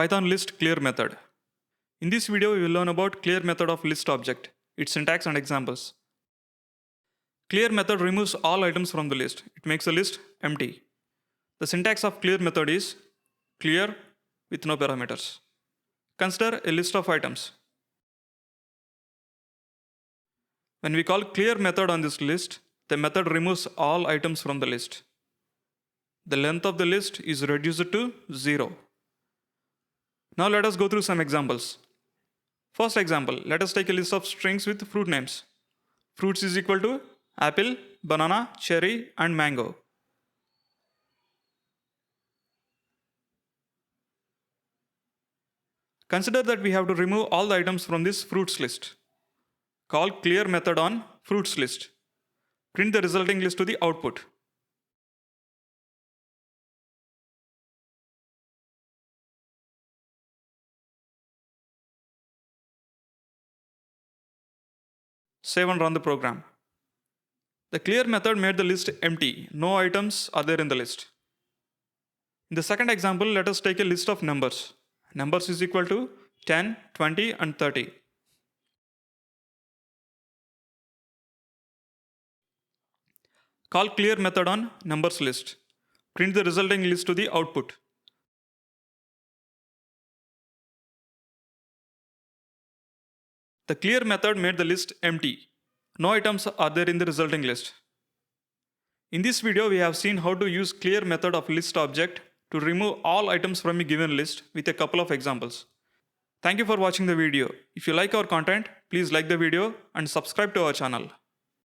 Python list clear method. In this video, we will learn about clear method of list object, its syntax and examples. Clear method removes all items from the list. It makes the list empty. The syntax of clear method is clear with no parameters. Consider a list of items. When we call clear method on this list, the method removes all items from the list. The length of the list is reduced to 0. Now let us go through some examples. First example, let us take a list of strings with fruit names. Fruits is equal to apple, banana, cherry, and mango. Consider that we have to remove all the items from this fruits list. Call clear method on fruits list. Print the resulting list to the output. Save and run the program. The clear method made the list empty. No items are there in the list. In the second example, let us take a list of numbers. Numbers is equal to 10, 20, and 30. Call clear method on numbers list. Print the resulting list to the output. The clear method made the list empty. No items are there in the resulting list. In this video, we have seen how to use clear method of list object to remove all items from a given list with a couple of examples. Thank you for watching the video. If you like our content, please like the video and subscribe to our channel.